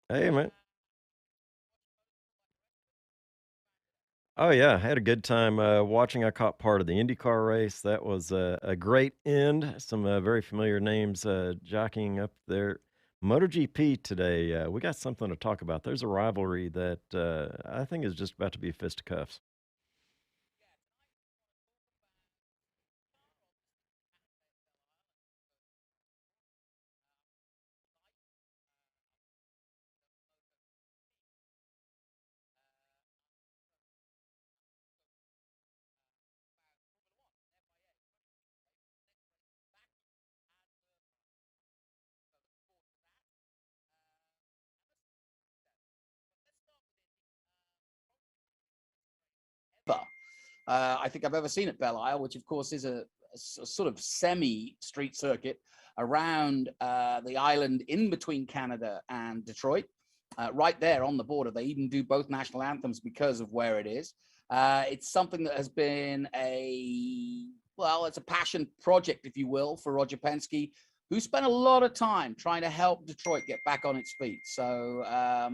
Hey, man. Oh, yeah. I had a good time watching. I caught part of the IndyCar race. That was a great end. Some very familiar names jockeying up there. MotoGP today. We got something to talk about. There's a rivalry that I think is just about to be fisticuffs. I think I've ever seen at Belle Isle, which of course is a sort of semi-street circuit around the island in between Canada and Detroit, right there on the border. They even do both national anthems because of where it is. It's something that has been it's a passion project, if you will, for Roger Penske, who spent a lot of time trying to help Detroit get back on its feet. So, I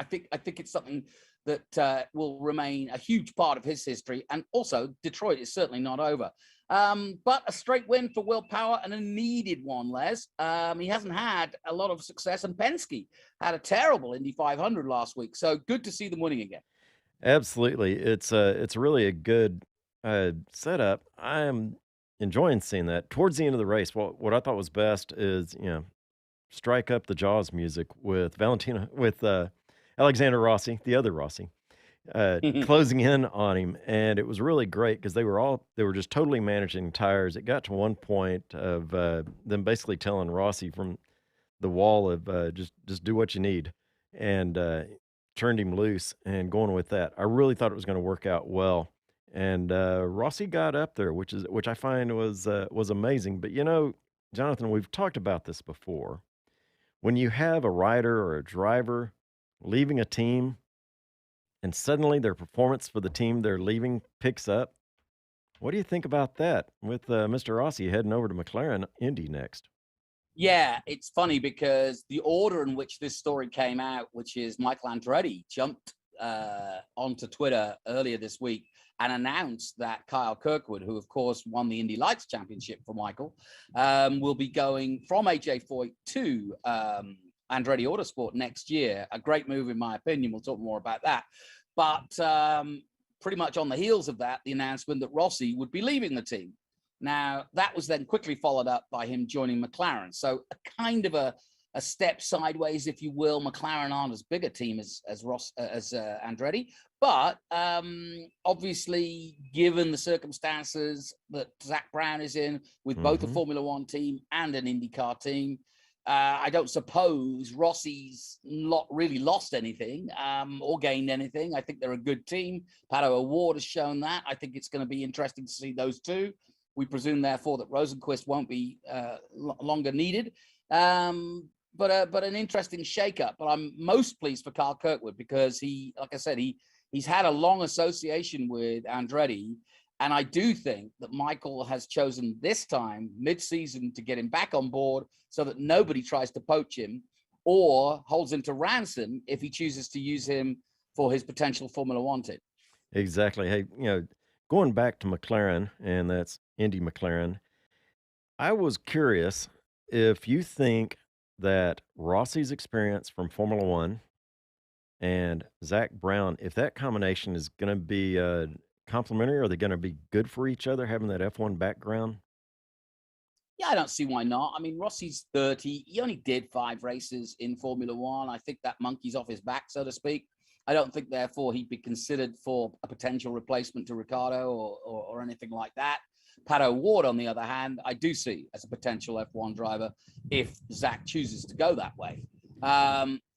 think it's something that will remain a huge part of his history. And also, Detroit is certainly not over. But a straight win for Will Power and a needed one, Les. He hasn't had a lot of success, and Penske had a terrible Indy 500 last week. So good to see them winning again. Absolutely. It's really a good setup. I am enjoying seeing that. Towards the end of the race, what I thought was best is, strike up the Jaws music with Alexander Rossi, the other Rossi, closing in on him, and it was really great because they were just totally managing tires. It got to one point of them basically telling Rossi from the wall of just do what you need, and turned him loose and going with that. I really thought it was going to work out well, and Rossi got up there, which I find was amazing. But Jonathan, we've talked about this before. When you have a rider or a driver leaving a team and suddenly their performance for the team they're leaving picks up, what do you think about that with Mr. Rossi heading over to McLaren Indy next? Yeah, it's funny because the order in which this story came out, which is Michael Andretti jumped onto Twitter earlier this week and announced that Kyle Kirkwood, who of course won the Indy Lights Championship for Michael, will be going from AJ Foyt to Andretti Autosport next year. A great move, in my opinion. We'll talk more about that. But pretty much on the heels of that, the announcement that Rossi would be leaving the team. Now, that was then quickly followed up by him joining McLaren. So a kind of a step sideways, if you will. McLaren aren't as big a team as Andretti, but obviously, given the circumstances that Zach Brown is in, with both a Hmm. Formula One team and an IndyCar team, I don't suppose Rossi's not really lost anything or gained anything. I think they're a good team. Pato O'Ward has shown that. I think it's going to be interesting to see those two. We presume, therefore, that Rosenquist won't be longer needed. But an interesting shake-up. But I'm most pleased for Carl Kirkwood because he, like I said, he's had a long association with Andretti. And I do think that Michael has chosen this time, mid-season, to get him back on board so that nobody tries to poach him or holds him to ransom if he chooses to use him for his potential Formula One team. Exactly. Hey, going back to McLaren, and that's Indy McLaren. I was curious if you think that Rossi's experience from Formula One and Zach Brown, if that combination is going to be complementary, are they going to be good for each other having that F1 background? Yeah, I don't see why not. I mean, Rossi's 30. He only did 5 races in Formula One. I think that monkey's off his back, so to speak. I don't think, therefore, he'd be considered for a potential replacement to Ricardo or anything like that. Pato Ward, on the other hand, I do see as a potential F1 driver if Zach chooses to go that way.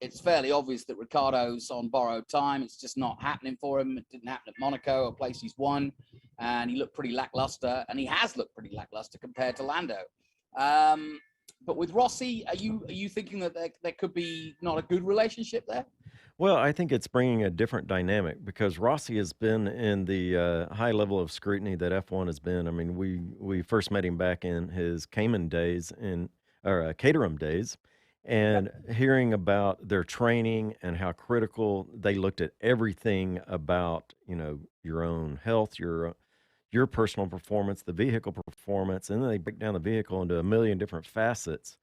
It's fairly obvious that Ricardo's on borrowed time. It's just not happening for him. It didn't happen at Monaco, a place he's won, and he looked pretty lackluster, and he has looked pretty lackluster compared to Lando. But with Rossi, are you thinking that there could be not a good relationship there? Well, I think it's bringing a different dynamic because Rossi has been in the high level of scrutiny that F1 has been. I mean, we first met him back in his Cayman days or Caterham days, And hearing about their training and how critical they looked at everything about, your own health, your personal performance, the vehicle performance, and then they break down the vehicle into a million different facets.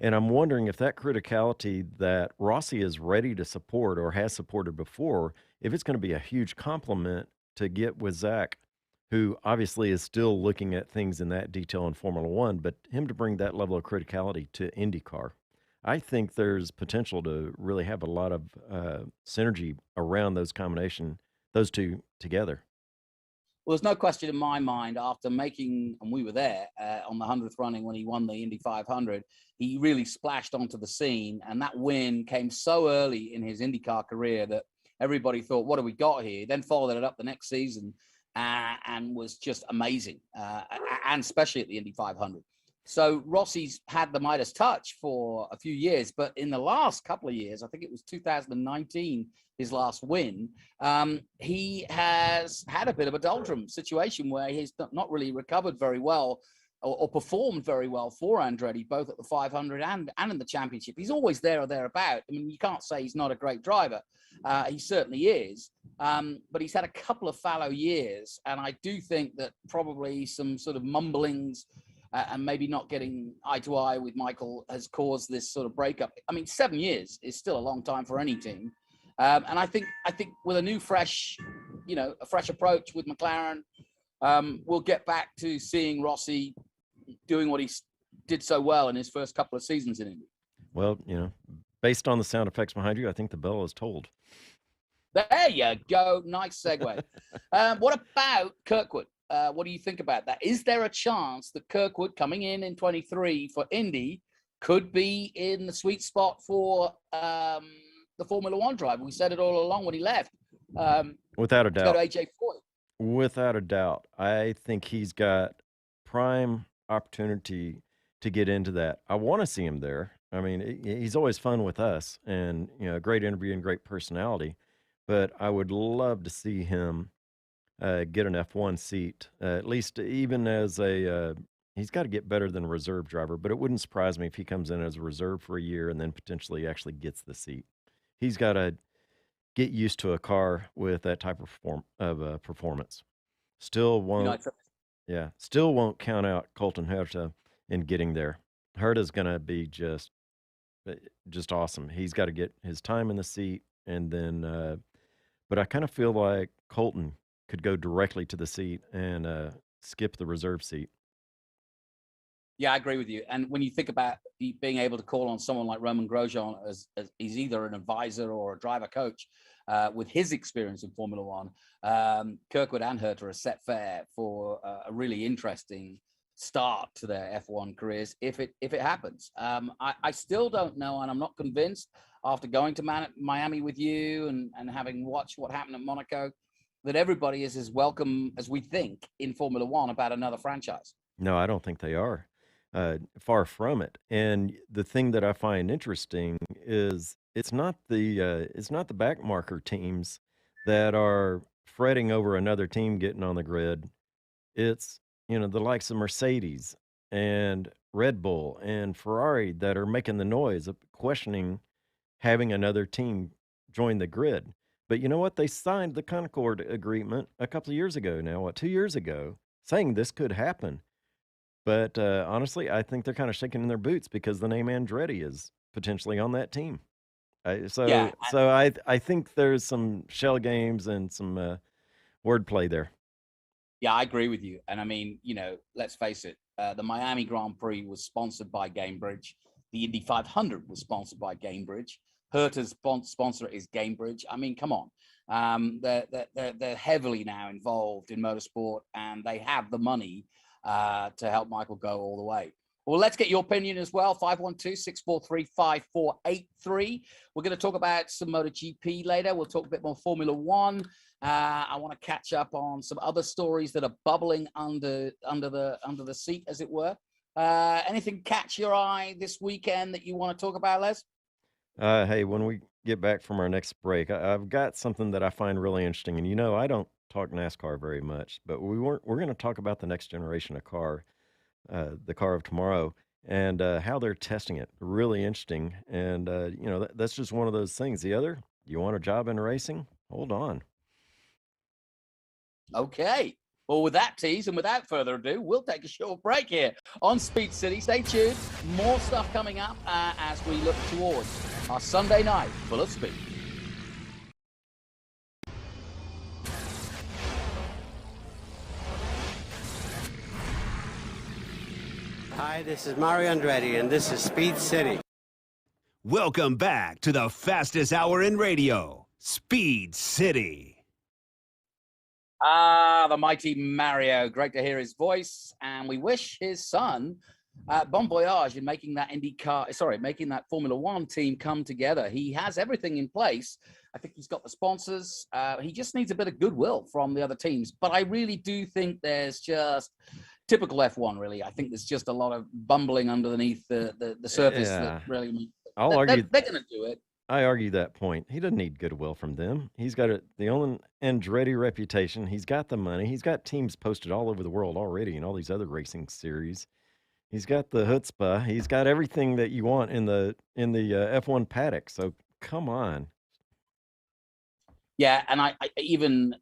And I'm wondering if that criticality that Rossi is ready to support or has supported before, if it's going to be a huge compliment to get with Zach, who obviously is still looking at things in that detail in Formula One, but him to bring that level of criticality to IndyCar. I think there's potential to really have a lot of synergy around those two together. Well, there's no question in my mind after making, and we were there on the 100th running when he won the Indy 500, he really splashed onto the scene. And that win came so early in his IndyCar career that everybody thought, what have we got here? Then followed it up the next season and was just amazing, and especially at the Indy 500. So Rossi's had the Midas touch for a few years, but in the last couple of years, I think it was 2019, his last win, he has had a bit of a doldrum situation where he's not really recovered very well or performed very well for Andretti, both at the 500 and in the championship. He's always there or thereabout. I mean, you can't say he's not a great driver. He certainly is. But he's had a couple of fallow years. And I do think that probably some sort of mumblings and maybe not getting eye to eye with Michael has caused this sort of breakup. I mean, 7 years is still a long time for any team. And I think with a new, fresh, a fresh approach with McLaren, we'll get back to seeing Rossi doing what he did so well in his first couple of seasons in Indy. Well, based on the sound effects behind you, I think the bell is tolled. There you go. Nice segue. What about Kirkwood? What do you think about that? Is there a chance that Kirkwood coming in 23 for Indy could be in the sweet spot for the Formula One driver? We said it all along when he left. Without a To go to doubt. AJ Foyt. Without a doubt. I think he's got prime opportunity to get into that. I want to see him there. I mean, he's always fun with us and, great interview and great personality. But I would love to see him get an F1 seat, at least even as he's got to get better than a reserve driver, but it wouldn't surprise me if he comes in as a reserve for a year and then potentially actually gets the seat. He's got to get used to a car with that type of performance. Still won't, yeah, still won't count out Colton Herta in getting there. Herta's going to be just awesome. He's got to get his time in the seat, and then, but I kind of feel like Colton could go directly to the seat and skip the reserve seat. Yeah, I agree with you. And when you think about being able to call on someone like Roman Grosjean as he's either an advisor or a driver coach with his experience in Formula One, Kirkwood and Herta are set fair for a really interesting start to their F1 careers if it happens. I still don't know, and I'm not convinced after going to Miami with you and having watched what happened at Monaco, that everybody is as welcome as we think in Formula One about another franchise. No, I don't think they are. Far from it. And the thing that I find interesting is it's not the back marker teams that are fretting over another team getting on the grid. It's the likes of Mercedes and Red Bull and Ferrari that are making the noise of questioning having another team join the grid. But you know what? They signed the Concord agreement a couple of years ago now, 2 years ago, saying this could happen. But, honestly, I think they're kinda shaking in their boots because the name Andretti is potentially on that team. I Yeah, so so I think there's some shell games and some, wordplay there. yeah, I agree with you. And I mean, let's face it, the Miami Grand Prix was sponsored by Gamebridge. The Indy 500 was sponsored by Gamebridge. Herta's sponsor is Gamebridge. I mean, come on. They're heavily now involved in motorsport, and they have the money to help Michael go all the way. Well, let's get your opinion as well. 512-643-5483. We're going to talk about some MotoGP later. We'll talk a bit more Formula One. I want to catch up on some other stories that are bubbling under the seat, as it were. Anything catch your eye this weekend that you want to talk about, Les? Hey, when we get back from our next break, I've got something that I find really interesting, and, I don't talk NASCAR very much, but we're gonna talk about the next generation of car, the car of tomorrow. and how they're testing it. Really interesting. And, that's just one of those things. The other, you want a job in racing? Hold on. Okay. Well, with that tease and without further ado, we'll take a short break here on Speed City. Stay tuned. More stuff coming up as we look towards our Sunday night full of speed. Hi, this is Mario Andretti, and this is Speed City. Welcome back to the fastest hour in radio, Speed City. The mighty Mario. Great to hear his voice. And we wish his son bon voyage in making that making that Formula One team come together. He has everything in place. I think he's got the sponsors. He just needs a bit of goodwill from the other teams. But I really do think there's just typical F1, really. I think there's just a lot of bumbling underneath the surface that really means they're going to do it. I argue that point. He doesn't need goodwill from them. He's got the own Andretti reputation. He's got the money. He's got teams posted all over the world already in all these other racing series. He's got the chutzpah. He's got everything that you want in the F1 paddock. So come on. Yeah, and I even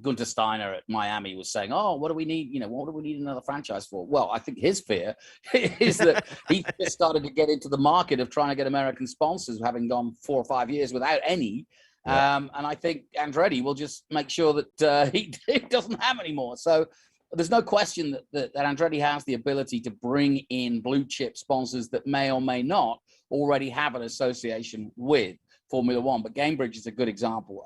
Gunter Steiner at Miami was saying, "Oh, what do we need? What do we need another franchise for?" Well, I think his fear is that he just started to get into the market of trying to get American sponsors, having gone 4 or 5 years without any. Yeah. And I think Andretti will just make sure that he doesn't have any more. So there's no question that Andretti has the ability to bring in blue chip sponsors that may or may not already have an association with Formula One, but Gamebridge is a good example.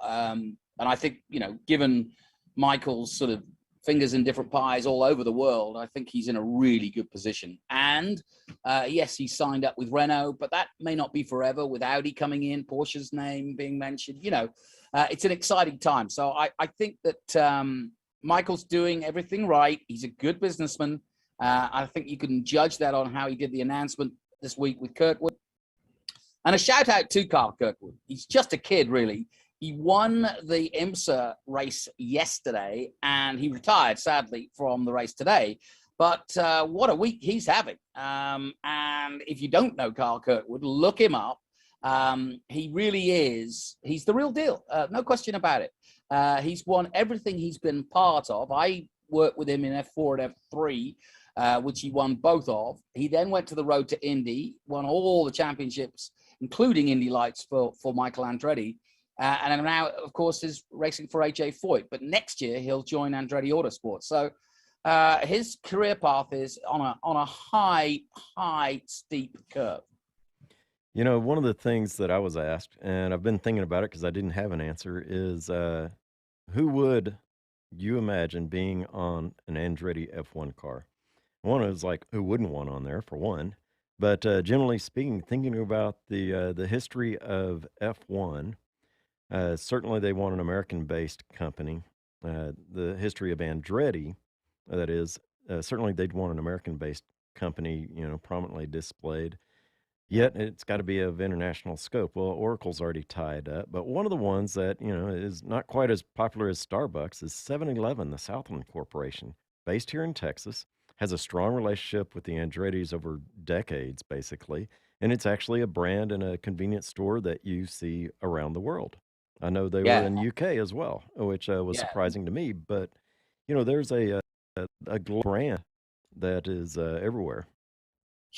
And I think, given Michael's sort of fingers in different pies all over the world, I think he's in a really good position. And yes, he signed up with Renault, but that may not be forever with Audi coming in, Porsche's name being mentioned. It's an exciting time. So I think that Michael's doing everything right. He's a good businessman. I think you can judge that on how he did the announcement this week with Kirkwood. And a shout out to Carl Kirkwood. He's just a kid, really. He won the IMSA race yesterday, and he retired, sadly, from the race today. But what a week he's having. And if you don't know Carl Kirkwood, look him up. He really is. He's the real deal. No question about it. He's won everything he's been part of. I worked with him in F4 and F3, which he won both of. He then went to the road to Indy, won all the championships, including Indy Lights for Michael Andretti. And now, of course, is racing for AJ Foyt. But next year, he'll join Andretti Autosport. So his career path is on a high, steep curve. One of the things that I was asked, and I've been thinking about it because I didn't have an answer, is who would you imagine being on an Andretti F1 car? One is like, who wouldn't want on there, for one? But generally speaking, thinking about the history of F1, certainly they want an American-based company. The history of Andretti, that is, certainly they'd want an American-based company, prominently displayed. Yet it's got to be of international scope. Well, Oracle's already tied up, but one of the ones that is not quite as popular as Starbucks is 7-Eleven, the Southland Corporation, based here in Texas. Has a strong relationship with the Andrettis over decades, basically. And it's actually a brand and a convenience store that you see around the world. I know they were in UK as well, which was surprising to me. But, there's a global brand that is everywhere.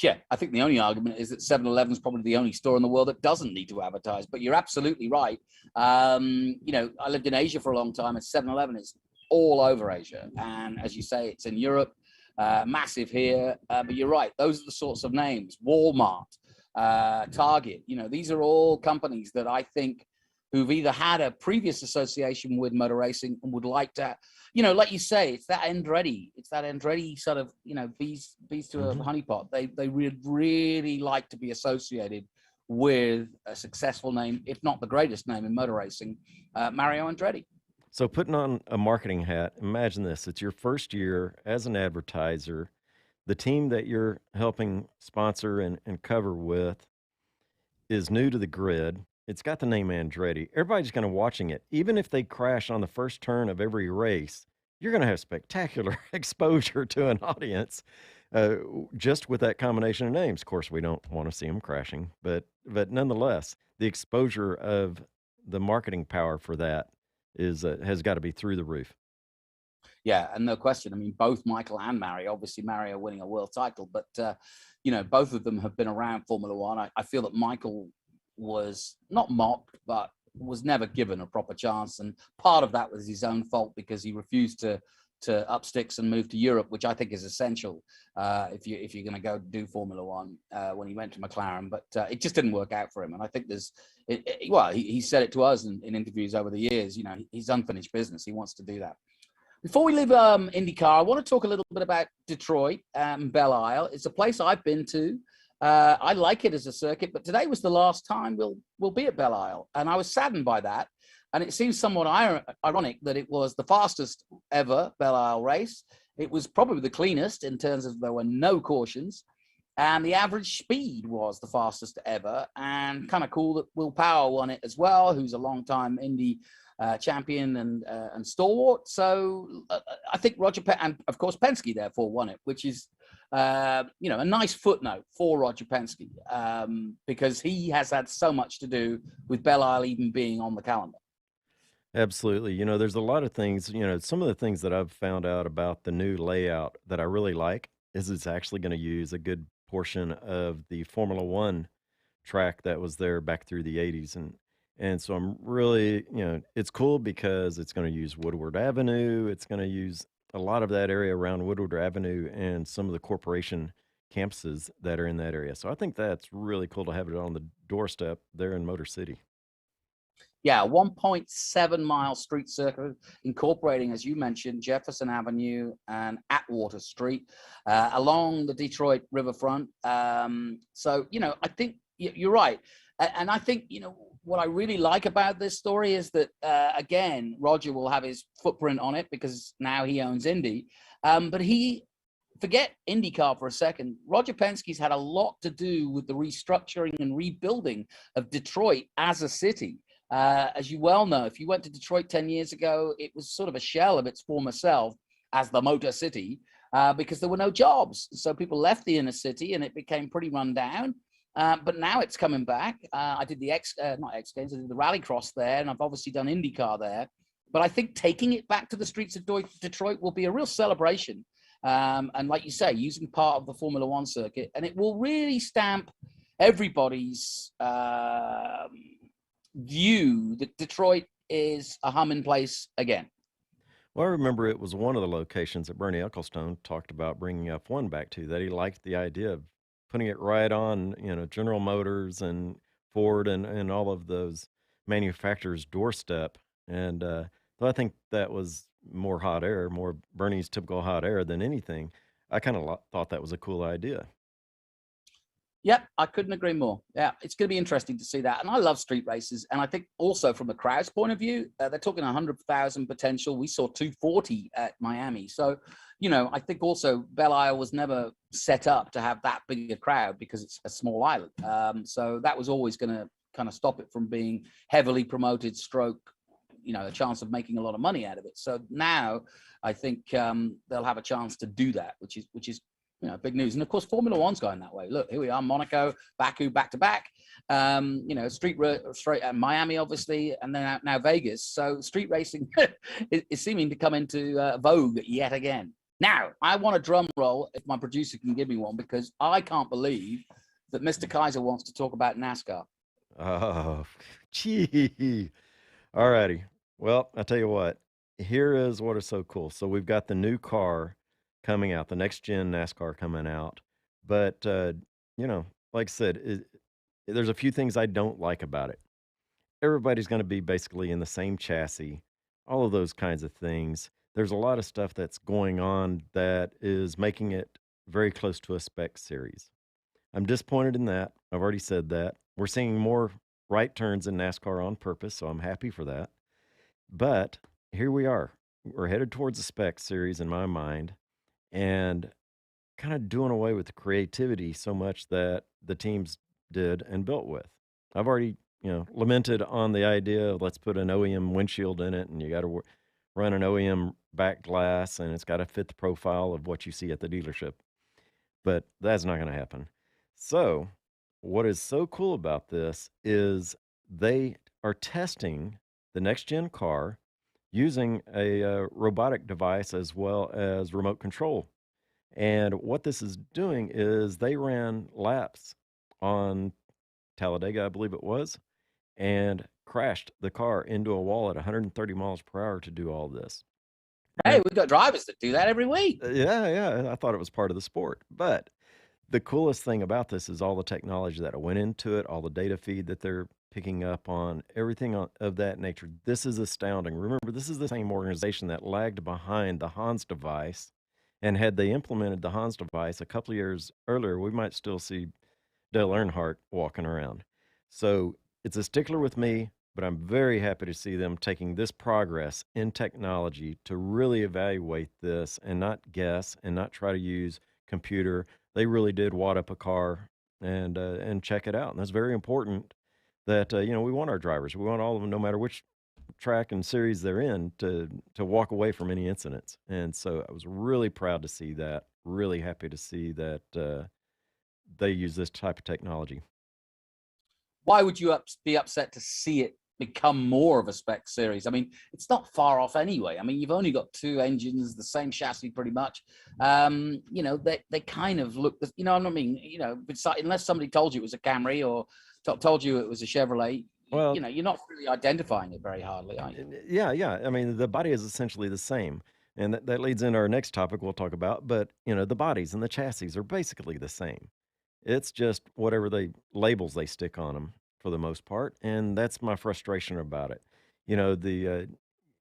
Yeah, I think the only argument is that 7-Eleven is probably the only store in the world that doesn't need to advertise. But you're absolutely right. I lived in Asia for a long time, and 7-Eleven is all over Asia. And as you say, it's in Europe. Massive here, but you're right. Those are the sorts of names. Walmart, Target. These are all companies that I think who've either had a previous association with motor racing and would like to, like you say, it's that Andretti sort of, bees to a honeypot. They would really like to be associated with a successful name, if not the greatest name in motor racing, Mario Andretti. So putting on a marketing hat, imagine this. It's your first year as an advertiser. The team that you're helping sponsor and cover with is new to the grid. It's got the name Andretti. Everybody's going to watching it. Even if they crash on the first turn of every race, you're going to have spectacular exposure to an audience. just with that combination of names. Of course, we don't want to see them crashing, but nonetheless, the exposure of the marketing power for that is has got to be through the roof. Yeah, and no question. I mean, both Michael and Mario, obviously Mario winning a world title, but both of them have been around Formula One. I feel that Michael was not mocked, but was never given a proper chance, and part of that was his own fault because he refused to up sticks and move to Europe, which I think is essential if you're going to go do Formula One when he went to McLaren. But it just didn't work out for him, and I think he said it to us in interviews over the years. He's unfinished business. He wants to do that. Before we leave IndyCar, I want to talk a little bit about Detroit and Belle Isle. It's a place I've been to. I like it as a circuit, but today was the last time we'll be at Belle Isle, and I was saddened by that. And it seems somewhat ironic that it was the fastest ever Belle Isle race. It was probably the cleanest in terms of there were no cautions, and the average speed was the fastest ever. And kind of cool that Will Power won it as well, who's a long-time Indy champion and stalwart. So I think and of course Penske therefore won it, which is a nice footnote for Roger Penske because he has had so much to do with Belle Isle even being on the calendar. Absolutely. There's a lot of things, some of the things that I've found out about the new layout that I really like is it's actually going to use a good portion of the Formula One track that was there back through the 80s. And so I'm really, it's cool because it's going to use Woodward Avenue. It's going to use a lot of that area around Woodward Avenue and some of the corporation campuses that are in that area. So I think that's really cool to have it on the doorstep there in Motor City. Yeah, 1.7 mile street circuit incorporating, as you mentioned, Jefferson Avenue and Atwater Street along the Detroit riverfront. So, I think you're right. And I think, what I really like about this story is that, again, Roger will have his footprint on it because now he owns Indy. But forget IndyCar for a second. Roger Penske's had a lot to do with the restructuring and rebuilding of Detroit as a city. As you well know, if you went to Detroit 10 years ago, it was sort of a shell of its former self as the Motor City because there were no jobs. So people left the inner city and it became pretty run down. But now it's coming back. I did the not X Games, I did the Rallycross there, and I've obviously done IndyCar there. But I think taking it back to the streets of Detroit will be a real celebration. And like you say, using part of the Formula One circuit, and it will really stamp everybody's view that Detroit is a humming place again. Well, I remember it was one of the locations that Bernie Ecclestone talked about bringing F1 back to, that he liked the idea of putting it right on, General Motors and Ford and all of those manufacturers' doorstep. And so I think that was more hot air, more Bernie's typical hot air than anything. I kind of thought that was a cool idea. Yep, I couldn't agree more. Yeah, it's going to be interesting to see that. And I love street races. And I think also from the crowd's point of view, they're talking 100,000 potential. We saw 240 at Miami. So, I think also Belle Isle was never set up to have that big a crowd because it's a small island. So that was always going to kind of stop it from being heavily promoted stroke, a chance of making a lot of money out of it. So now I think they'll have a chance to do that, which is big news. And of course, Formula One's going that way. Look, here we are, Monaco, Baku, back to back. Street Miami, obviously, and then now Vegas. So street racing is seeming to come into vogue yet again. Now, I want a drum roll if my producer can give me one, because I can't believe that Mr. Kaiser wants to talk about NASCAR. Oh, gee. All righty. Well, I'll tell you what. Here is what is so cool. So we've got the new car coming out, the next gen NASCAR coming out. But, like I said, there's a few things I don't like about it. Everybody's going to be basically in the same chassis, all of those kinds of things. There's a lot of stuff that's going on that is making it very close to a spec series. I'm disappointed in that. I've already said that. We're seeing more right turns in NASCAR on purpose, so I'm happy for that. But here we are. We're headed towards a spec series in my mind, and kind of doing away with the creativity so much that the teams did and built with. I've already, lamented on the idea of let's put an OEM windshield in it, and you got to run an OEM back glass, and it's got to fit the profile of what you see at the dealership. but that's not going to happen. So, what is so cool about this is they are testing the next gen car using a robotic device as well as remote control. And what this is doing is they ran laps on Talladega, I believe it was, and crashed the car into a wall at 130 miles per hour to do all this. Hey, And we've got drivers that do that every week. yeah, I thought it was part of the sport. But the coolest thing about this is all the technology that went into it, all the data feed that they're picking up on, everything of that nature. This is astounding. Remember, this is the same organization that lagged behind the Hans device. And had they implemented the Hans device a couple of years earlier, we might still see Dale Earnhardt walking around. So it's a stickler with me, but I'm very happy to see them taking this progress in technology to really evaluate this and not guess and not try to use computer. They really did wad up a car and check it out, and that's very important. That we want our drivers, we want all of them, no matter which track and series they're in, to walk away from any incidents. And so I was really proud to see that. Really happy to see that they use this type of technology. Why would you be upset to see it become more of a spec series? I mean, it's not far off anyway. I mean, you've only got two engines, the same chassis pretty much. They kind of look, what I mean? Unless somebody told you it was a Camry or told you it was a Chevrolet, Well, you're not really identifying it very hardly, are you? yeah. I mean, the body is essentially the same. And that leads into our next topic we'll talk about. But, the bodies and the chassis are basically the same. It's just whatever labels they stick on them for the most part, and that's my frustration about it. The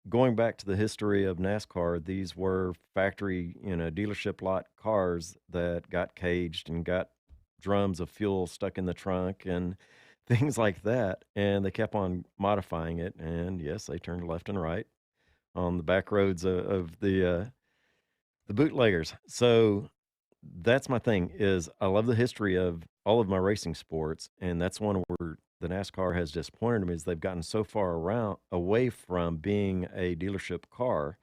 going back to the history of NASCAR, these were factory, dealership lot cars that got caged and got drums of fuel stuck in the trunk and things like that, and they kept on modifying it. And yes, they turned left and right on the back roads of the bootleggers. So that's my thing is I love the history of all of my racing sports, and that's one where the NASCAR has disappointed me is they've gotten so far around away from being a dealership car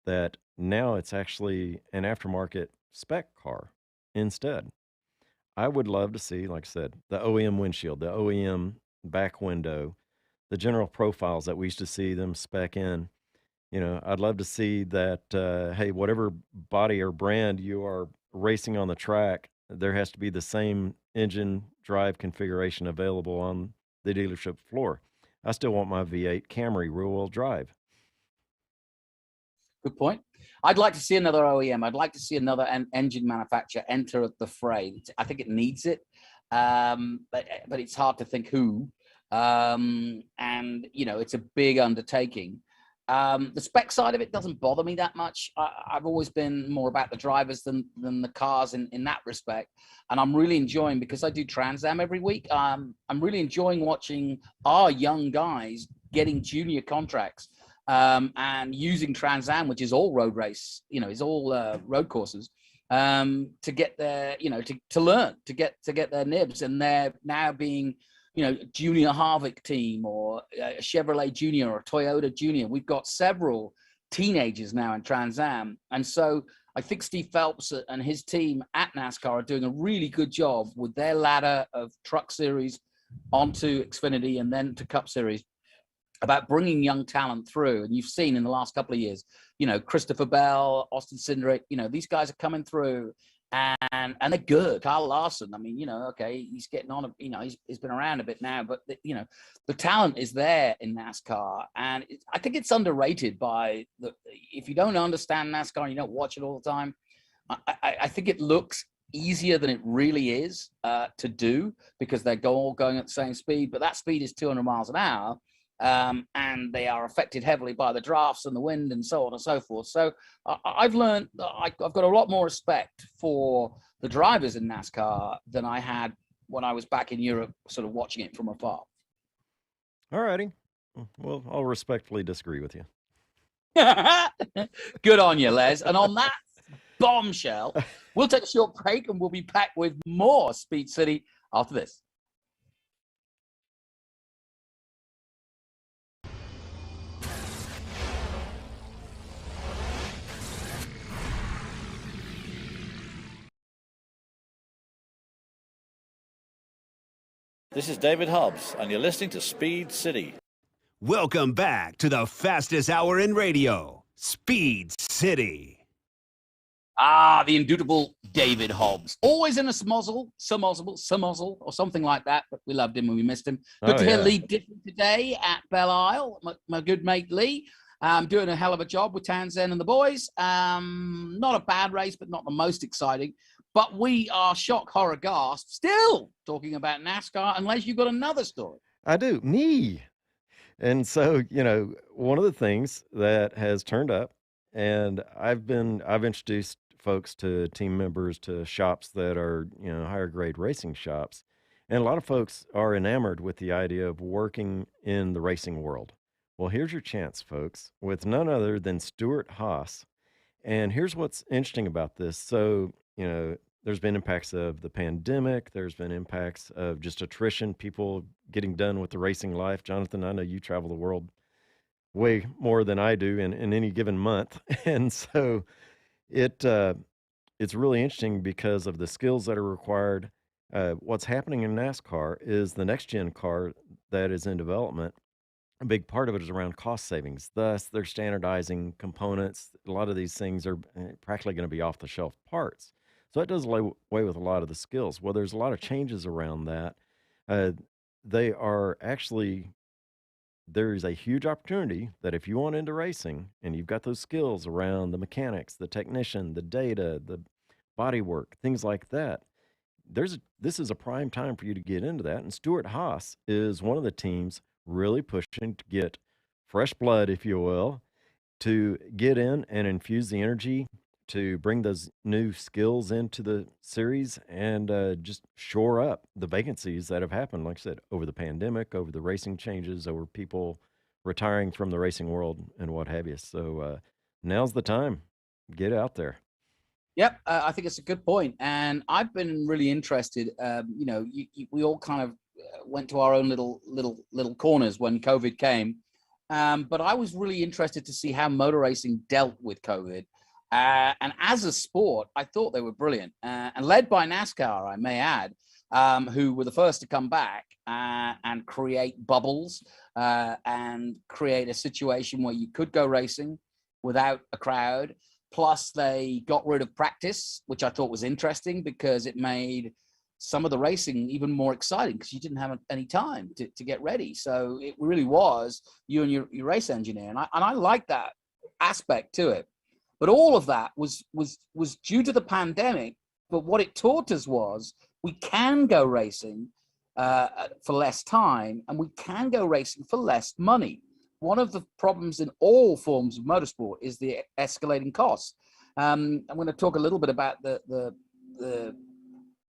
that now it's actually an aftermarket spec car instead. I would love to see, like I said, the OEM windshield, the OEM back window, the general profiles that we used to see them spec in. I'd love to see that, hey, whatever body or brand you are racing on the track, there has to be the same engine drive configuration available on the dealership floor. I still want my V8 Camry rear-wheel drive. Good point. I'd like to see another OEM. I'd like to see another engine manufacturer enter the fray. I think it needs it, but it's hard to think who. It's a big undertaking. The spec side of it doesn't bother me that much. I've always been more about the drivers than the cars in that respect. And I'm really enjoying, because I do Trans Am every week, I'm really enjoying watching our young guys getting junior contracts and using Trans Am, which is all road race, is all road courses, to get their, to learn, to get their nibs. And they're now being junior Harvick team or a Chevrolet junior or a Toyota junior. We've got several teenagers now in Trans Am. And so I think Steve Phelps and his team at NASCAR are doing a really good job with their ladder of truck series onto Xfinity and then to Cup Series about bringing young talent through. And you've seen in the last couple of years, Christopher Bell, Austin Cindric, these guys are coming through. And they're good. Kyle Larson, I mean, okay, he's getting on, he's been around a bit now, but the talent is there in NASCAR. And I think it's underrated if you don't understand NASCAR and you don't watch it all the time, I think it looks easier than it really is to do, because they're all going at the same speed, but that speed is 200 miles an hour. And they are affected heavily by the drafts and the wind and so on and so forth. So I've learned, I've got a lot more respect for the drivers in NASCAR than I had when I was back in Europe, sort of watching it from afar. All righty. Well, I'll respectfully disagree with you. Good on you, Les. And on that bombshell, we'll take a short break and we'll be back with more Speed City after this. This is David Hobbs, and you're listening to Speed City. Welcome back to the fastest hour in radio, Speed City. The indubitable David Hobbs. Always in a smozzle, or something like that, but we loved him when we missed him. Good to hear Lee Diffie today at Belle Isle. My good mate Lee, doing a hell of a job with Townsend and the boys. Not a bad race, but not the most exciting. But we are shock, horror, gasp, still talking about NASCAR, unless you've got another story. I do. Me. And so, one of the things that has turned up, and I've introduced folks to team members to shops that are, higher grade racing shops. And a lot of folks are enamored with the idea of working in the racing world. Well, here's your chance, folks, with none other than Stuart Haas. And here's what's interesting about this. So, there's been impacts of the pandemic. There's been impacts of just attrition, people getting done with the racing life. Jonathan, I know you travel the world way more than I do in any given month. And so it's really interesting because of the skills that are required. What's happening in NASCAR is the next gen car that is in development. A big part of it is around cost savings. Thus, they're standardizing components. A lot of these things are practically going to be off the shelf parts. So that does away with a lot of the skills. Well, there's a lot of changes around that. They are actually, there is a huge opportunity that if you want into racing and you've got those skills around the mechanics, the technician, the data, the body work, things like that, this is a prime time for you to get into that. And Stuart Haas is one of the teams really pushing to get fresh blood, if you will, to get in and infuse the energy to bring those new skills into the series and just shore up the vacancies that have happened, like I said, over the pandemic, over the racing changes, over people retiring from the racing world and what have you. So now's the time. Get out there. Yep, I think it's a good point. And I've been really interested. We all kind of went to our own little corners when COVID came. But I was really interested to see how motor racing dealt with COVID. And as a sport, I thought they were brilliant, and led by NASCAR, I may add, who were the first to come back and create bubbles and create a situation where you could go racing without a crowd. Plus, they got rid of practice, which I thought was interesting because it made some of the racing even more exciting because you didn't have any time to get ready. So it really was you and your race engineer, and I like that aspect to it. But all of that was due to the pandemic. But what it taught us was we can go racing for less time, and we can go racing for less money. One of the problems in all forms of motorsport is the escalating costs. I'm going to talk a little bit about the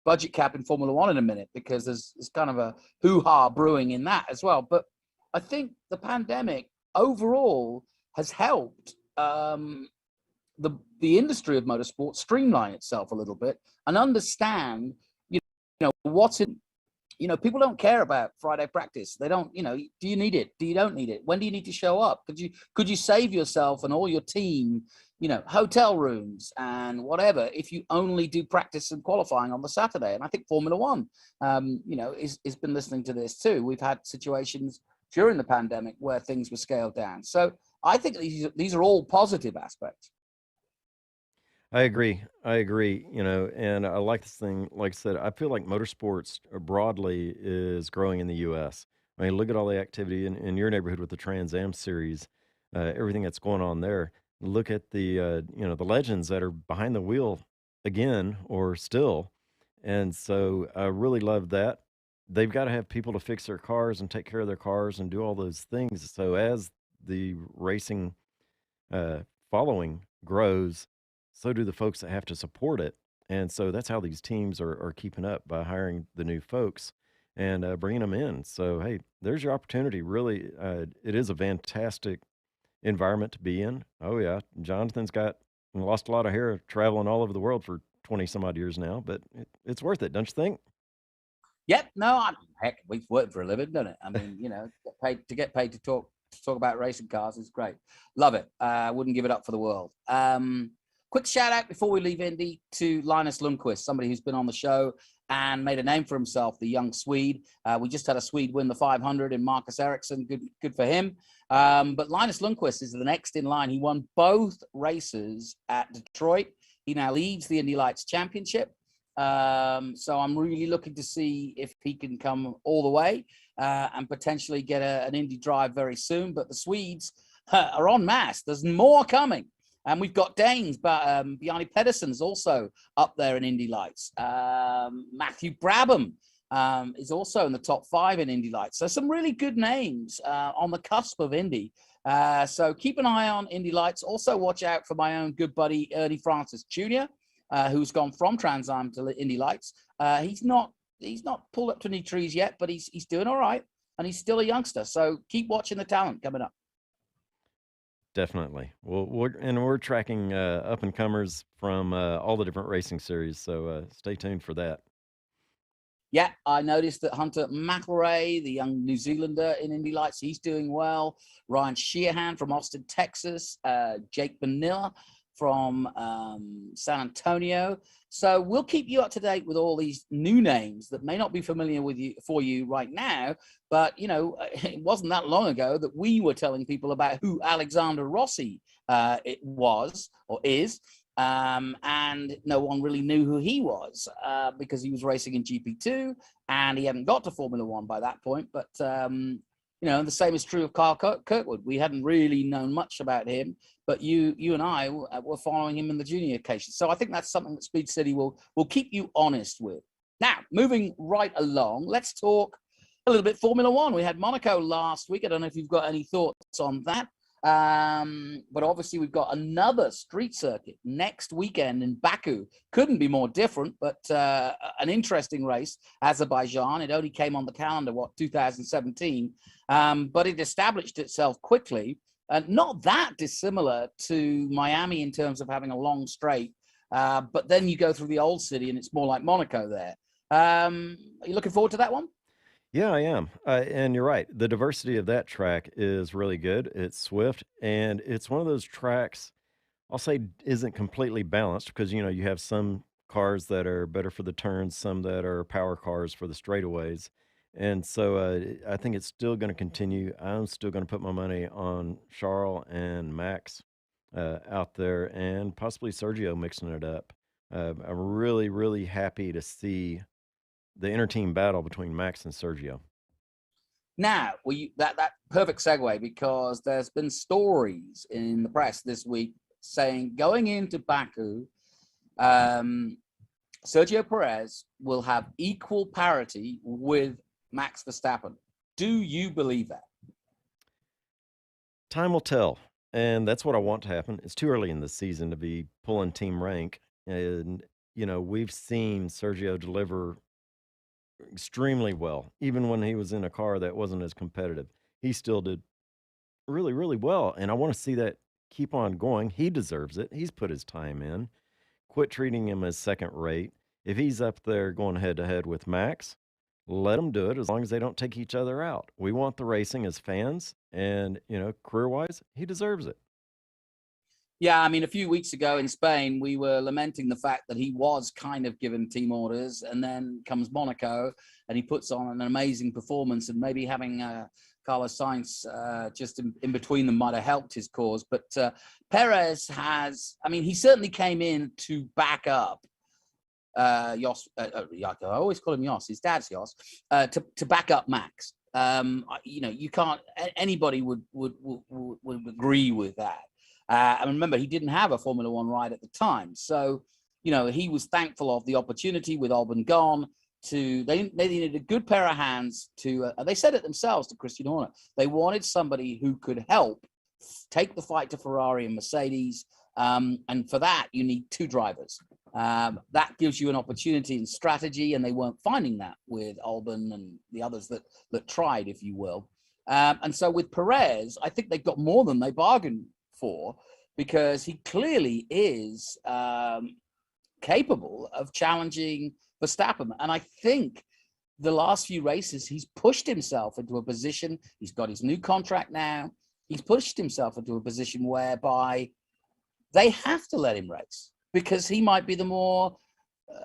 budget cap in Formula One in a minute, because there's kind of a hoo-ha brewing in that as well. But I think the pandemic overall has helped the industry of motorsport streamline itself a little bit and understand, what's in, people don't care about Friday practice. They don't, do you need it? Do you don't need it? When do you need to show up? Could you save yourself and all your team, hotel rooms and whatever, if you only do practice and qualifying on the Saturday? And I think Formula One, has been listening to this too. We've had situations during the pandemic where things were scaled down. So I think these are all positive aspects. I agree, and I like this thing. Like I said, I feel like motorsports broadly is growing in the U.S. I mean, look at all the activity in your neighborhood with the Trans Am series, everything that's going on there. Look at the, the legends that are behind the wheel again or still. And so I really love that. They've got to have people to fix their cars and take care of their cars and do all those things. So as the racing following grows, so do the folks that have to support it. And so that's how these teams are keeping up, by hiring the new folks and bringing them in. So, hey, there's your opportunity. Really, it is a fantastic environment to be in. Oh, yeah. Jonathan's lost a lot of hair traveling all over the world for 20 some odd years now, but it's worth it, don't you think? Yep. No, heck, we work for a living, don't it? I mean, get paid to talk about racing cars is great. Love it. I wouldn't give it up for the world. Quick shout out before we leave Indy to Linus Lundqvist, somebody who's been on the show and made a name for himself, the young Swede. We just had a Swede win the 500 in Marcus Ericsson. Good for him. But Linus Lundqvist is the next in line. He won both races at Detroit. He now leads the Indy Lights Championship. So I'm really looking to see if he can come all the way and potentially get an Indy drive very soon. But the Swedes are en masse. There's more coming. And we've got Danes, but Bjarne Pedersen's also up there in Indy Lights. Matthew Brabham is also in the top 5 in Indy Lights. So some really good names on the cusp of Indy. So keep an eye on Indy Lights. Also watch out for my own good buddy, Ernie Francis Jr., who's gone from Trans Am to Indy Lights. He's not pulled up to any trees yet, but he's doing all right. And he's still a youngster. So keep watching the talent coming up. Definitely. Well, we're tracking up and comers from all the different racing series, so stay tuned for that. Yeah, I noticed that Hunter McElrea, the young New Zealander in Indy Lights, he's doing well. Ryan Sheehan from Austin, Texas. Jake Vanilla from San Antonio. So we'll keep you up to date with all these new names that may not be familiar for you right now. But, you know, it wasn't that long ago that we were telling people about who Alexander Rossi it was or is. And no one really knew who he was because he was racing in GP2 and he hadn't got to Formula One by that point. But, you know, the same is true of Kyle Kirkwood. We hadn't really known much about him, but you and I were following him in the junior cases. So I think that's something that Speed City will keep you honest with. Now, moving right along, let's talk a little bit Formula One. We had Monaco last week. I don't know if you've got any thoughts on that. But obviously we've got another street circuit next weekend in Baku. Couldn't be more different, but an interesting race, Azerbaijan. It only came on the calendar, 2017, but it established itself quickly. Not that dissimilar to Miami in terms of having a long straight, but then you go through the old city and it's more like Monaco there. Are you looking forward to that one? Yeah, I am. And you're right. The diversity of that track is really good. It's swift, and it's one of those tracks I'll say isn't completely balanced because, you know, you have some cars that are better for the turns, some that are power cars for the straightaways. And so I think it's still going to continue. I'm still going to put my money on Charles and Max out there and possibly Sergio mixing it up. I'm really, really happy to see the inter-team battle between Max and Sergio. Now, that perfect segue, because there's been stories in the press this week saying going into Baku, Sergio Perez will have equal parity with Max Verstappen. Do you believe that? Time will tell, and that's what I want to happen. It's too early in the season to be pulling team rank, and, you know, we've seen Sergio deliver extremely well. Even when he was in a car that wasn't as competitive, he still did really, really well. And I want to see that keep on going. He deserves it. He's put his time in. Quit treating him as second rate. If he's up there going head to head with Max, let him do it as long as they don't take each other out. We want the racing as fans, and, you know, career wise, he deserves it. Yeah, I mean, a few weeks ago in Spain, we were lamenting the fact that he was kind of given team orders, and then comes Monaco, and he puts on an amazing performance, and maybe having Carlos Sainz just in between them might have helped his cause. But Perez has, I mean, he certainly came in to back up Jos. I always call him Jos. His dad's Jos. To back up Max. You know, you can't. Anybody would agree with that. And remember, he didn't have a Formula One ride at the time. So, you know, he was thankful of the opportunity with Albon gone they needed a good pair of hands to, they said it themselves to Christian Horner. They wanted somebody who could help take the fight to Ferrari and Mercedes. And for that, you need two drivers. That gives you an opportunity and strategy, and they weren't finding that with Albon and the others that tried, if you will. And so with Perez, I think they got more than they bargained for, because he clearly is capable of challenging Verstappen. And I think the last few races, he's pushed himself into a position. He's got his new contract now. He's pushed himself into a position whereby they have to let him race, because he might be the more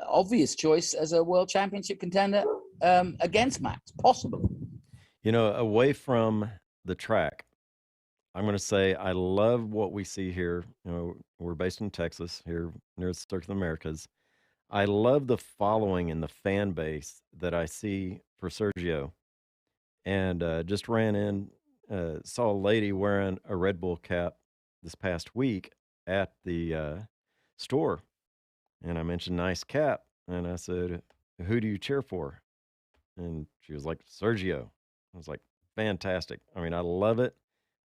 obvious choice as a world championship contender against Max, possibly. You know, away from the track, I'm going to say I love what we see here. You know, we're based in Texas, here near the Circuit of the Americas. I love the following and the fan base that I see for Sergio. And just ran in, saw a lady wearing a Red Bull cap this past week at the store. And I mentioned nice cap. And I said, who do you cheer for? And she was like, Sergio. I was like, fantastic. I mean, I love it.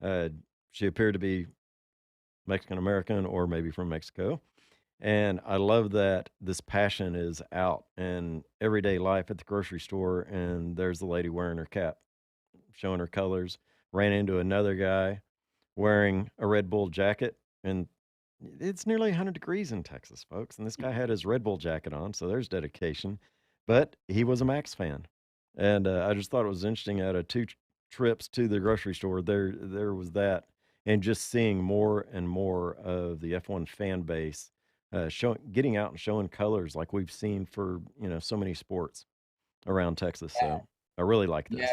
Uh, she appeared to be Mexican American or maybe from Mexico. And I love that this passion is out in everyday life at the grocery store. And there's the lady wearing her cap, showing her colors. Ran into another guy wearing a Red Bull jacket. And it's nearly 100 degrees in Texas, folks. And this guy had his Red Bull jacket on. So there's dedication. But he was a Max fan. And I just thought it was interesting. Out of two trips to the grocery store, there was that, and just seeing more and more of the F1 fan base getting out and showing colors like we've seen for so many sports around Texas. Yeah. So I really like this.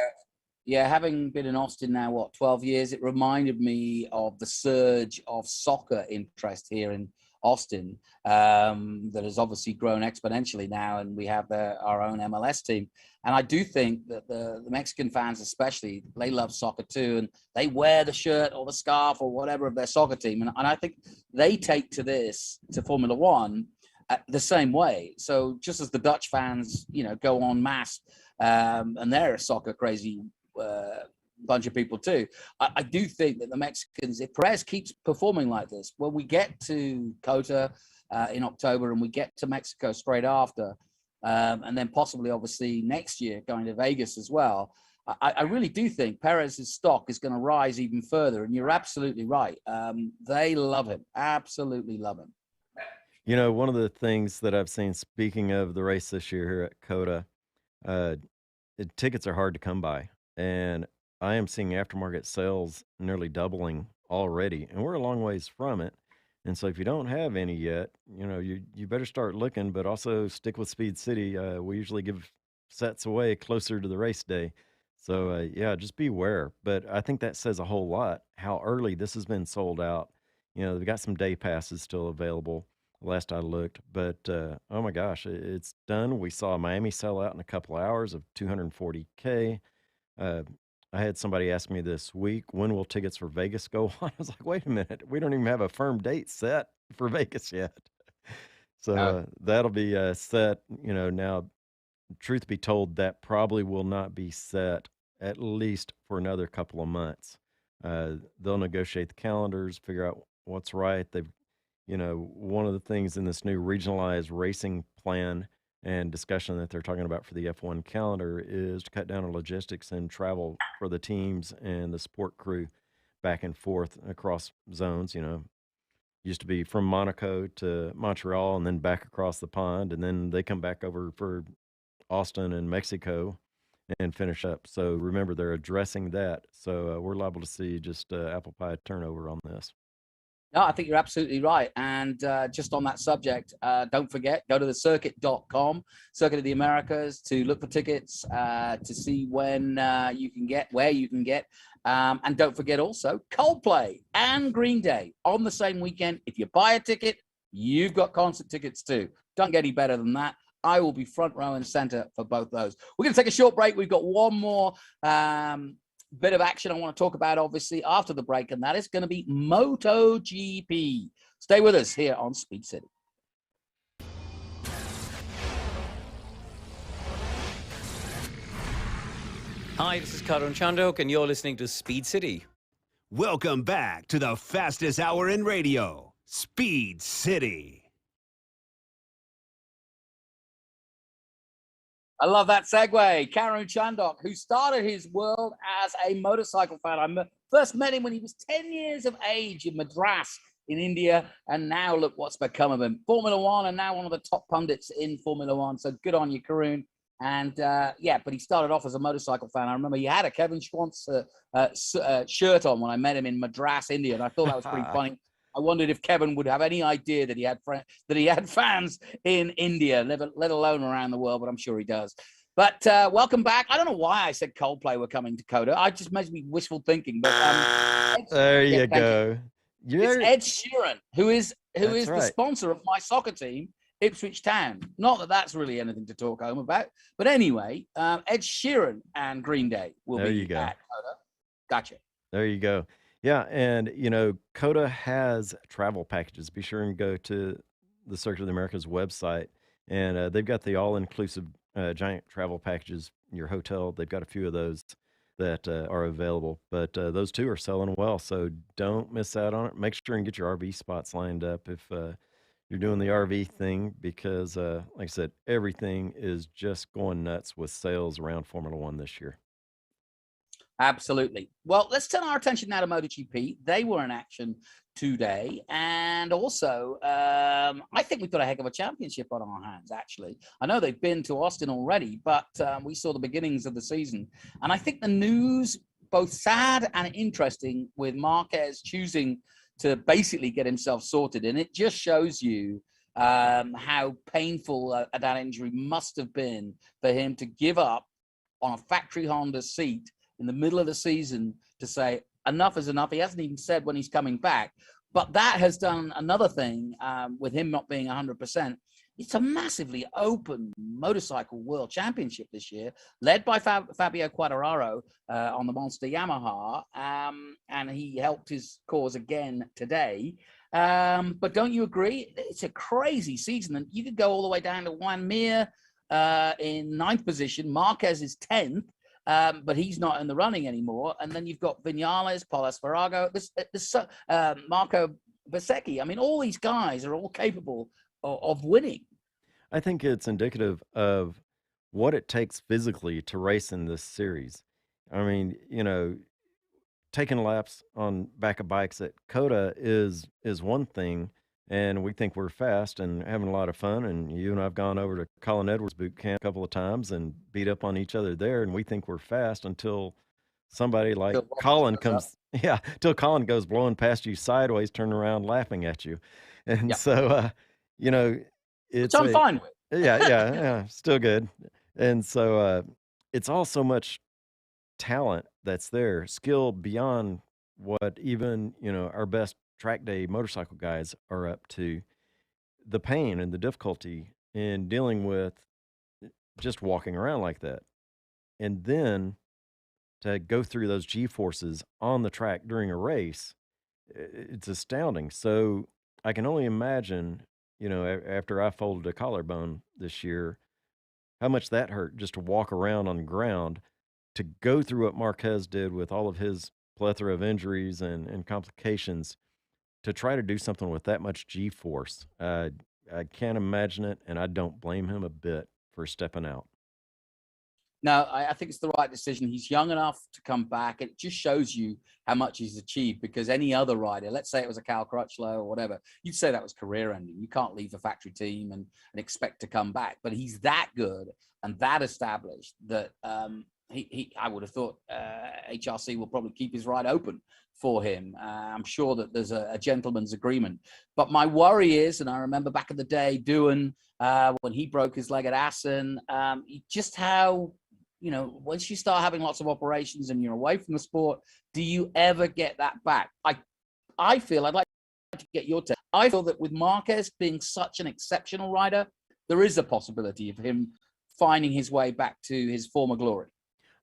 Yeah, having been in Austin now, 12 years, it reminded me of the surge of soccer interest here in Austin that has obviously grown exponentially now, and we have our own MLS team. And I do think that the Mexican fans especially, they love soccer too, and they wear the shirt or the scarf or whatever of their soccer team. And I think they take to Formula One the same way. So just as the Dutch fans, go en masse, and they're a soccer crazy bunch of people too. I do think that the Mexicans, if Perez keeps performing like this, when we get to COTA in October and we get to Mexico straight after, and then possibly obviously next year going to Vegas as well, I really do think Perez's stock is going to rise even further. And you're absolutely right. They love him, absolutely love him. One of the things that I've seen, speaking of the race this year here at COTA, tickets are hard to come by. And I am seeing aftermarket sales nearly doubling already, and we're a long ways from it. And so if you don't have any yet, you better start looking, but also stick with Speed City. We usually give sets away closer to the race day. So, yeah, just beware. But I think that says a whole lot, how early this has been sold out. They've got some day passes still available, last I looked. But, oh, my gosh, it's done. We saw Miami sell out in a couple hours of 240K. I had somebody ask me this week, when will tickets for Vegas go on? I was like, wait a minute, we don't even have a firm date set for Vegas yet. So that'll be set, now, truth be told, that probably will not be set at least for another couple of months. They'll negotiate the calendars, figure out what's right. They've, one of the things in this new regionalized racing plan and discussion that they're talking about for the F1 calendar is to cut down on logistics and travel for the teams and the support crew back and forth across zones. Used to be from Monaco to Montreal and then back across the pond, and then they come back over for Austin and Mexico and finish up. So remember, they're addressing that. So we're liable to see just apple pie turnover on this. No, I think you're absolutely right. And just on that subject, don't forget, go to the circuit.com, Circuit of the Americas, to look for tickets, to see when you can get, where you can get. And don't forget also Coldplay and Green Day on the same weekend. If you buy a ticket, you've got concert tickets too. Don't get any better than that. I will be front row and center for both those. We're going to take a short break. We've got one more bit of action I want to talk about, obviously, after the break, and that is going to be MotoGP. Stay with us here on Speed City. Hi, this is Karun Chandok, and you're listening to Speed City. Welcome back to the fastest hour in radio, Speed City. I love that segue. Karun Chandok, who started his world as a motorcycle fan. I first met him when he was 10 years of age in Madras in India, and now look what's become of him. Formula One, and now one of the top pundits in Formula One. So good on you, Karun. And but he started off as a motorcycle fan. I remember he had a Kevin Schwantz shirt on when I met him in Madras, India, and I thought that was pretty funny. I wondered if Kevin would have any idea that he had fans in India, let alone around the world, but I'm sure he does. But welcome back. I don't know why I said Coldplay were coming to Coda. I just made me wishful thinking. But there you go. It's Ed Sheeran, who is That's the right. sponsor of my soccer team, Ipswich Town. Not that that's really anything to talk home about. But anyway, Ed Sheeran and Green Day will There be you go. at Coda. Gotcha. There you go. Yeah, and Coda has travel packages. Be sure and go to the Circuit of the Americas website, and they've got the all-inclusive giant travel packages. Your hotel, they've got a few of those that are available, but those two are selling well. So don't miss out on it. Make sure and get your RV spots lined up if you're doing the RV thing, because, like I said, everything is just going nuts with sales around Formula One this year. Absolutely. Well, let's turn our attention now to MotoGP. They were in action today. And also, I think we've got a heck of a championship on our hands, actually. I know they've been to Austin already, but we saw the beginnings of the season. And I think the news, both sad and interesting, with Márquez choosing to basically get himself sorted. And it just shows you how painful that injury must have been for him to give up on a factory Honda seat in the middle of the season to say enough is enough. He hasn't even said when he's coming back, but that has done another thing with him not being 100%. It's a massively open motorcycle world championship this year, led by Fabio Quartararo on the Monster Yamaha, and he helped his cause again today. But don't you agree? It's a crazy season, and you could go all the way down to Juan Mir in 9th position. Márquez is 10th. But he's not in the running anymore. And then you've got Vinales, Paul Espargaro, Marco Bezzecchi. I mean, all these guys are all capable of winning. I think it's indicative of what it takes physically to race in this series. I mean, taking laps on back of bikes at Coda is one thing, and we think we're fast and having a lot of fun. And you and I've gone over to Colin Edwards boot camp a couple of times and beat up on each other there, and we think we're fast until somebody like Colin comes, till Colin goes blowing past you sideways, turning around laughing at you. And so, it's which I'm fine with. yeah, still good. And so it's all so much talent that's there, skill beyond what even, our best track day motorcycle guys are up to. The pain and the difficulty in dealing with just walking around like that. And then to go through those G forces on the track during a race, it's astounding. So I can only imagine, after I folded a collarbone this year, how much that hurt just to walk around on the ground, to go through what Márquez did with all of his plethora of injuries and complications, to try to do something with that much G force. I can't imagine it, and I don't blame him a bit for stepping out. No, I think it's the right decision. He's young enough to come back. It just shows you how much he's achieved, because any other rider, let's say it was a Cal Crutchlow or whatever, you'd say that was career ending. You can't leave the factory team and expect to come back. But he's that good and that established that I would have thought HRC will probably keep his ride open for him. I'm sure that there's a gentleman's agreement. But my worry is, and I remember back in the day doing when he broke his leg at Assen, just how, once you start having lots of operations and you're away from the sport, do you ever get that back? I feel, I'd like to get your take. I feel that with Márquez being such an exceptional rider, there is a possibility of him finding his way back to his former glory.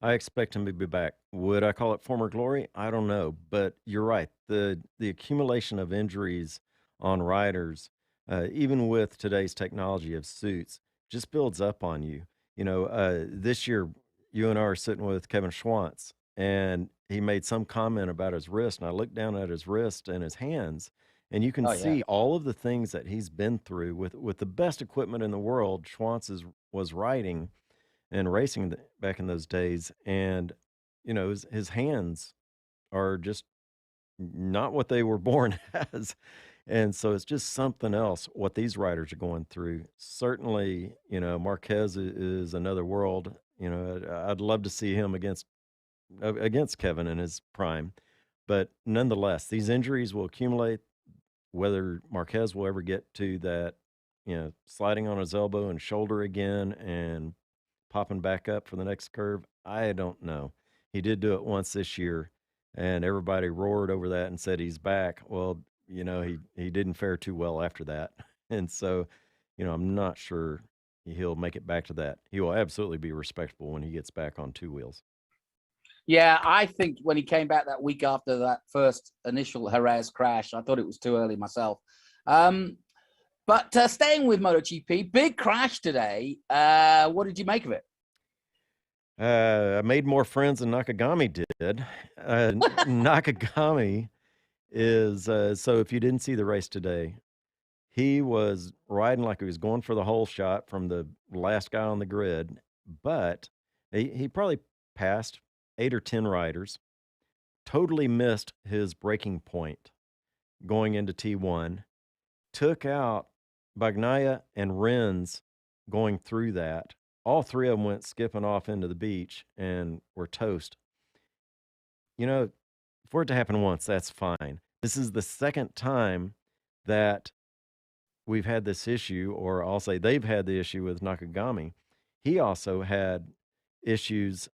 I expect him to be back. Would I call it former glory? I don't know, but you're right. The accumulation of injuries on riders, even with today's technology of suits, just builds up on you. This year, you and I are sitting with Kevin Schwantz, and he made some comment about his wrist, and I looked down at his wrist and his hands, and you can see all of the things that he's been through with the best equipment in the world. Schwantz was riding and racing back in those days, and his hands are just not what they were born as. And so it's just something else what these riders are going through. Certainly, Márquez is another world. I'd love to see him against Kevin in his prime, but nonetheless, these injuries will accumulate. whether Marquez will ever get to that, sliding on his elbow and shoulder again and popping back up for the next curve, I don't know. He did do it once this year, and everybody roared over that and said he's back. Well, he didn't fare too well after that. And so, I'm not sure he'll make it back to that. He will absolutely be respectable when he gets back on two wheels. Yeah, I think when he came back that week after that first initial Jerez crash, I thought it was too early myself. But staying with MotoGP, big crash today. What did you make of it? I made more friends than Nakagami did. Nakagami is so if you didn't see the race today, he was riding like he was going for the whole shot from the last guy on the grid, but he probably passed 8 or 10 riders, totally missed his breaking point going into T1, took out Bagnaia and Rins going through that. All three of them went skipping off into the beach and were toast. For it to happen once, that's fine. This is the second time that we've had this issue, or I'll say they've had the issue with Nakagami. He also had issues,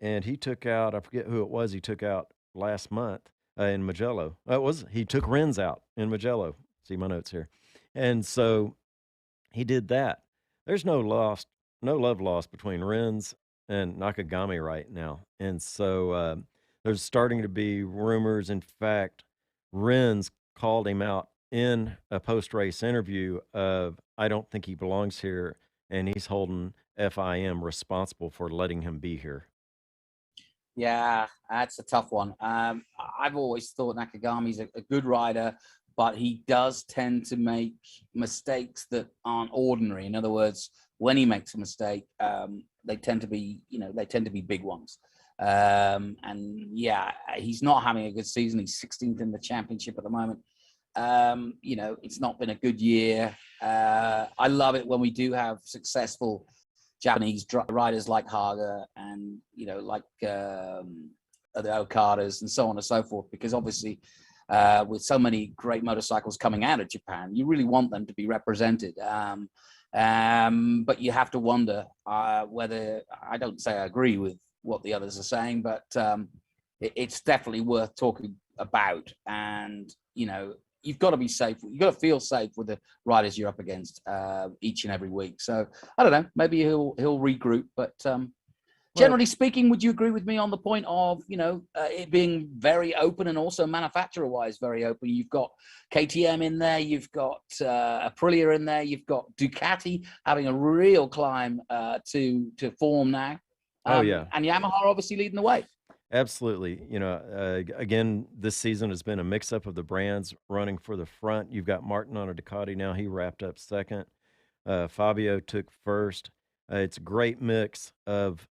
and he took out, I forget who it was, he took out last month in Mugello. He took Rins out in Mugello. See my notes here. And so he did that. There's no love lost between Rins and Nakagami right now. And so there's starting to be rumors. In fact, Rins called him out in a post-race interview of, I don't think he belongs here, and he's holding FIM responsible for letting him be here. Yeah, that's a tough one. I've always thought Nakagami's a good rider, but he does tend to make mistakes that aren't ordinary. In other words, when he makes a mistake, they tend to be big ones. And yeah, he's not having a good season. He's 16th in the championship at the moment. It's not been a good year. I love it when we do have successful Japanese riders like Haga and, like the Okadas and so on and so forth, because obviously with so many great motorcycles coming out of Japan, you really want them to be represented. But you have to wonder whether, I don't say I agree with what the others are saying, but it's definitely worth talking about. And, you've got to be safe. You've got to feel safe with the riders you're up against each and every week. So I don't know, maybe he'll regroup, but generally speaking, would you agree with me on the point of, it being very open and also manufacturer-wise very open? You've got KTM in there, you've got Aprilia in there, you've got Ducati having a real climb to form now. Yeah. And Yamaha obviously leading the way. Absolutely. Again, this season has been a mix-up of the brands running for the front. You've got Martin on a Ducati now. He wrapped up second. Fabio took first. It's a great mix of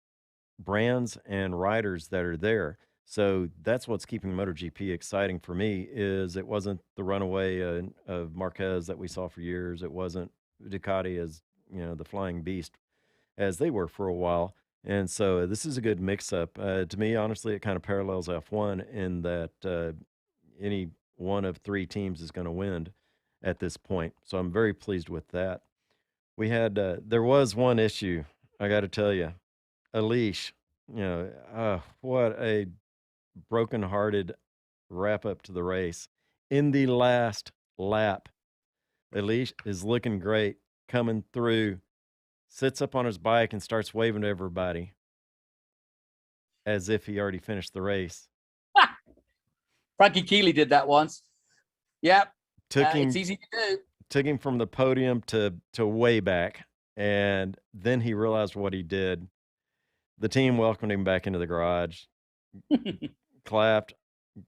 brands and riders that are there. So that's what's keeping MotoGP exciting for me. Is it wasn't the runaway of Márquez that we saw for years. It wasn't Ducati as the flying beast as they were for a while. And so this is a good mix-up. To me, honestly, it kind of parallels F1 in that any one of 3 teams is going to win at this point. So I'm very pleased with that. We had there was one issue, I got to tell you. Elish, what a broken-hearted wrap-up to the race. In the last lap, Elish is looking great, coming through, sits up on his bike and starts waving to everybody as if he already finished the race. Frankie Keeley did that once. Yep. It's easy to do. Took him from the podium to way back, and then he realized what he did. The team welcomed him back into the garage, clapped,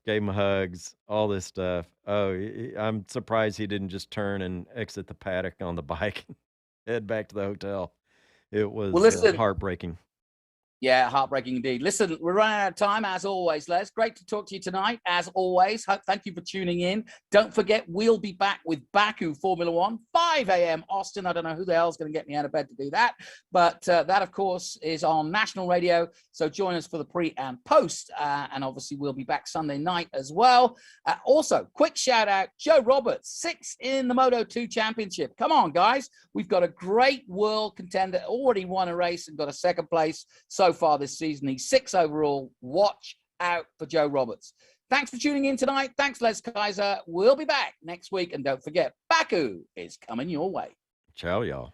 gave him hugs, all this stuff. I'm surprised he didn't just turn and exit the paddock on the bike and head back to the hotel. It was heartbreaking. Yeah, heartbreaking indeed. Listen, we're running out of time, as always, Les. Great to talk to you tonight, as always. Thank you for tuning in. Don't forget, we'll be back with Baku Formula One, 5 a.m. Austin. I don't know who the hell's going to get me out of bed to do that. But that, of course, is on national radio. So join us for the pre and post. And obviously, we'll be back Sunday night as well. Also, quick shout out, Joe Roberts, 6th in the Moto 2 Championship. Come on, guys. We've got a great world contender, already won a race and got a second place so far this season. He's 6 overall. Watch out for Joe Roberts. Thanks for tuning in tonight. Thanks, Les Kaiser. We'll be back next week. And don't forget, Baku is coming your way. Ciao, y'all.